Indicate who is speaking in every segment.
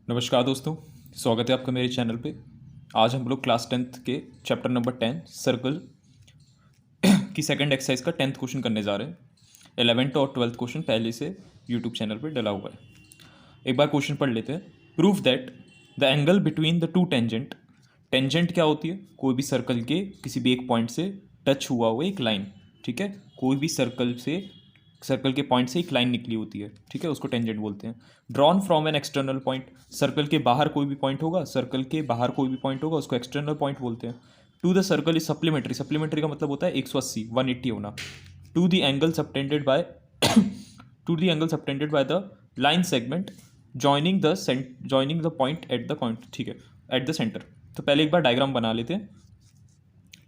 Speaker 1: नमस्कार दोस्तों, स्वागत है आपका मेरे चैनल पे। आज हम लोग क्लास 10th के चैप्टर नंबर 10 सर्कल की सेकंड एक्सरसाइज का 10th क्वेश्चन करने जा रहे हैं। 11th और 12th क्वेश्चन पहले से यूट्यूब चैनल पे डला हुआ है। एक बार क्वेश्चन पढ़ लेते हैं। Proof that the angle between the two tangent. Tangent क्या होती है? कोई भी सर्कल के किसी भी एक पॉइंट से टच हुआ हुआ एक लाइन, ठीक है। कोई भी सर्कल के पॉइंट से एक लाइन निकली होती है, ठीक है, उसको टेंजेंट बोलते हैं। Drawn from an external point. Circle के बाहर कोई भी पॉइंट होगा, उसको एक्सटर्नल पॉइंट बोलते हैं। To the circle is supplementary. Supplementary का मतलब होता है 180 180 होना। To the angle subtended by to the angle subtended by the line segment joining the point at the point, ठीक है, एट द सेंटर। तो पहले एक बार डायग्राम बना लेते हैं।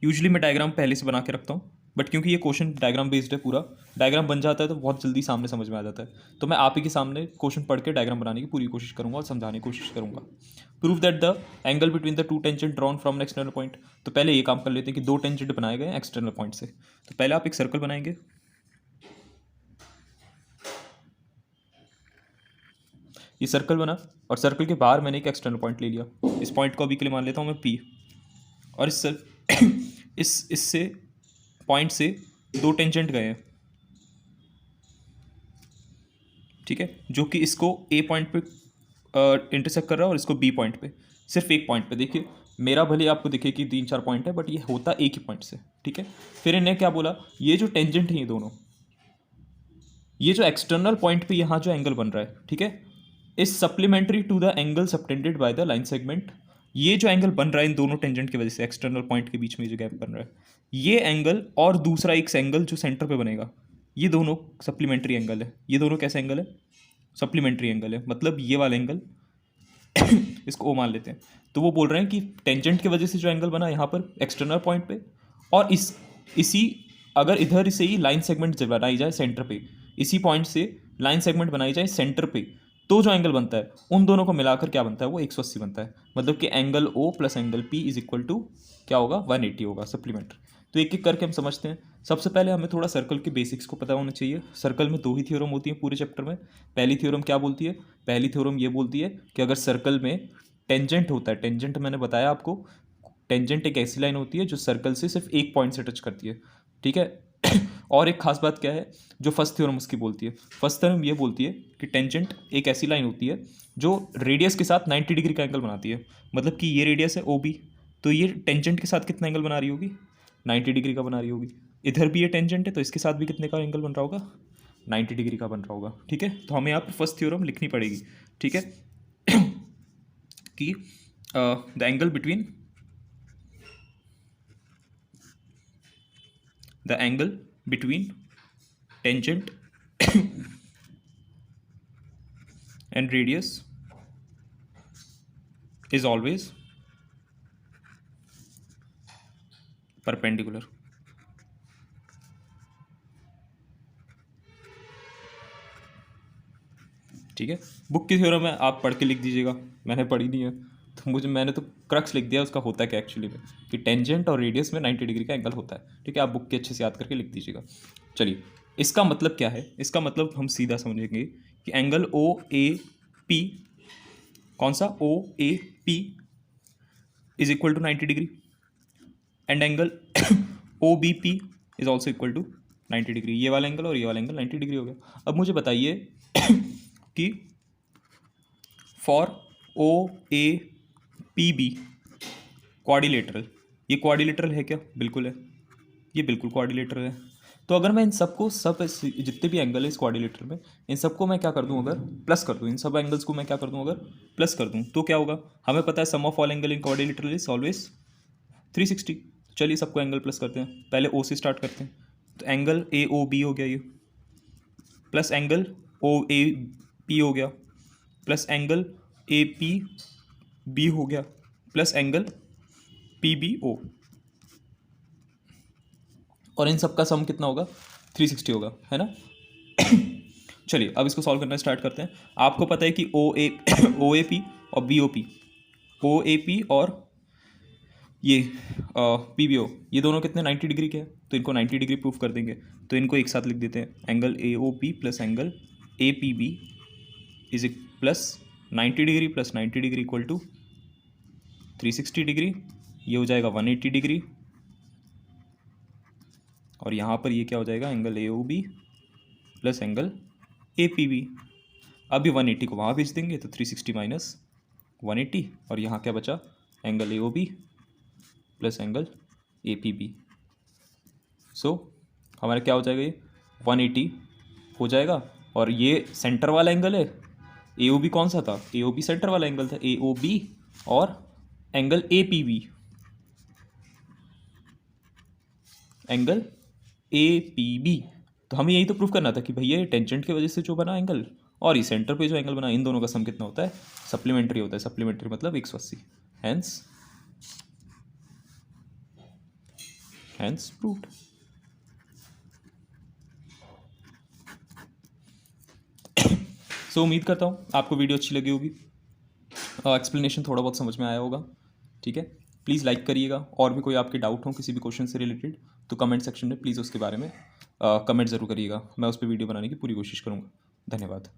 Speaker 1: यूजली मैं डायग्राम पहले से बना के रखता हूँ, बट क्योंकि ये क्वेश्चन डायग्राम बेस्ड है, पूरा डायग्राम बन जाता है तो बहुत जल्दी सामने समझ में आ जाता है। तो मैं आप ही के सामने क्वेश्चन पढ़ के डायग्राम बनाने की पूरी कोशिश करूंगा और समझाने की कोशिश करूंगा। Prove that the angle between the two tangent drawn from an external point. तो पहले ये काम कर लेते हैं कि दो टेंजेंट बनाए गए एक्सटर्नल पॉइंट से। तो पहले आप एक सर्कल बनाएंगे। ये सर्कल बना और सर्कल के बाहर मैंने एक एक्सटर्नल पॉइंट ले लिया। इस पॉइंट को अभी के लिए मान लेता हूँ मैं पी। और इससे पॉइंट से दो टेंजेंट गए हैं, ठीक है, जो कि इसको ए पॉइंट पे इंटरसेक्ट कर रहा है और इसको बी पॉइंट पे। सिर्फ एक पॉइंट पे देखिए, मेरा भले आपको दिखे कि 3-4 पॉइंट है, बट ये होता एक ही पॉइंट से, ठीक है। फिर इन्हें क्या बोला, ये जो टेंजेंट है ये दोनों, ये जो एक्सटर्नल पॉइंट पे यहाँ जो एंगल बन रहा है, ठीक है, is supplementary to the angle subtended by the line segment. ये जो एंगल बन रहा है इन दोनों टेंजेंट की वजह से, एक्सटर्नल पॉइंट के बीच में जो गैप बन रहा है, ये एंगल और दूसरा एक एंगल जो सेंटर पे बनेगा, ये दोनों सप्लीमेंट्री एंगल है। ये दोनों कैसे एंगल है? सप्लीमेंट्री एंगल है। मतलब ये वाला एंगल इसको ओ मान लेते हैं। तो वो बोल रहे हैं कि टेंजेंट की वजह से जो एंगल बना यहाँ पर एक्सटर्नल पॉइंट पे, और इसी अगर इधर से ही लाइन सेगमेंट बनाई जाए सेंटर पे, इसी पॉइंट से लाइन सेगमेंट बनाई जाए सेंटर पे, तो जो एंगल बनता है उन दोनों को मिलाकर क्या बनता है? वो 180 बनता है। मतलब कि angle O plus angle P is equal to क्या होगा? 180 होगा सप्लीमेंट्री। तो एक एक करके हम समझते हैं। सबसे पहले हमें थोड़ा सर्कल के बेसिक्स को पता होना चाहिए। सर्कल में दो ही थ्योरम होती हैं पूरे चैप्टर में। पहली थ्योरम क्या बोलती है? पहली थ्योरम ये बोलती है कि अगर सर्कल में टेंजेंट होता है, टेंजेंट मैंने बताया आपको, टेंजेंट एक ऐसी लाइन होती है जो सर्कल से सिर्फ एक पॉइंट से टच करती है, ठीक है। और एक खास बात क्या है जो फर्स्ट थ्योरम उसकी बोलती है? फर्स्ट थ्योरम ये बोलती है कि टेंजेंट एक ऐसी लाइन होती है जो रेडियस के साथ 90 डिग्री का एंगल बनाती है। मतलब कि ये रेडियस है ओ बी, तो ये टेंजेंट के साथ कितना एंगल बना रही होगी? 90 डिग्री का बना रही होगी। इधर भी ये टेंजेंट है तो इसके साथ भी कितने का एंगल बन रहा होगा? 90 डिग्री का बन रहा होगा, ठीक है। तो हमें यहाँ पर फर्स्ट थ्योरम लिखनी पड़ेगी, ठीक है, कि the angle between tangent and radius is always perpendicular। ठीक है, बुक की थ्योरम है, आप पढ़ के लिख दीजिएगा, मैंने पढ़ी नहीं है तो मैंने तो क्रक्स लिख दिया उसका होता क्या एक्चुअली में, कि टेंजेंट और रेडियस में 90 डिग्री का एंगल होता है, ठीक है। आप बुक के अच्छे से याद करके लिख दीजिएगा। चलिए, इसका मतलब क्या है? इसका मतलब हम सीधा समझेंगे कि एंगल ओ ए पी, कौन सा? O A P is equal to 90 degree, and angle O B P is also equal to 90 degree. ये वाला एंगल और ये वाला एंगल 90 डिग्री हो गया। अब मुझे बताइए कि for O A P B quadrilateral, ये क्वाड्रिलेटरल है क्या? बिल्कुल है, ये बिल्कुल क्वाड्रिलेटरल है। तो अगर मैं इन सबको, सब जितने भी एंगल है इस क्वाड्रिलेटरल में, इन सबको मैं क्या कर दूं? अगर प्लस कर दूं, इन सब एंगल्स को मैं क्या कर दूं? अगर प्लस कर दूं तो क्या होगा? हमें पता है sum of all angle in quadrilateral is always 360। चलिए सबको एंगल प्लस करते हैं। पहले ओ से स्टार्ट करते हैं। तो एंगल ए ओ बी हो गया ये, plus angle O A P हो गया, plus angle A P B हो गया, plus angle P B O, और इन सब का सम कितना होगा? 360 होगा, है ना। चलिए अब इसको सॉल्व करना स्टार्ट करते हैं। आपको पता है कि ओ ए पी और B O P, O A P और ये पी बी ओ, ये दोनों कितने 90 डिग्री के हैं, तो इनको 90 डिग्री प्रूफ कर देंगे। तो इनको एक साथ लिख देते हैं, angle A O P plus angle A P B is plus 90 degree plus 90 degree equal to 360 degree, ये हो जाएगा 180 डिग्री, और यहाँ पर ये क्या हो जाएगा, angle AOB plus angle APB। अभी 180 को वहाँ भेज देंगे तो 360 माइनस 180, और यहाँ क्या बचा, angle AOB plus angle APB। सो हमारा क्या हो जाएगा, ये 180 हो जाएगा, और ये सेंटर वाला एंगल है। AOB कौन सा था, AOB सेंटर वाला एंगल था, AOB और एंगल APB, एंगल APB। तो हमें यही तो प्रूफ करना था कि भैया ये टेंजेंट की वजह से जो बना एंगल और ये सेंटर पे जो एंगल बना, इन दोनों का सम कितना होता है, सप्लीमेंट्री होता है। सप्लीमेंट्री मतलब 180। Hence proved. सो उम्मीद करता हूँ आपको वीडियो अच्छी लगी होगी, एक्सप्लेनेशन थोड़ा बहुत समझ में आया होगा। ठीक है, प्लीज़ लाइक करिएगा, और भी कोई आपके डाउट हो किसी भी क्वेश्चन से रिलेटेड तो कमेंट सेक्शन में प्लीज़ उसके बारे में कमेंट ज़रूर करिएगा, मैं उस पर वीडियो बनाने की पूरी कोशिश करूँगा। धन्यवाद।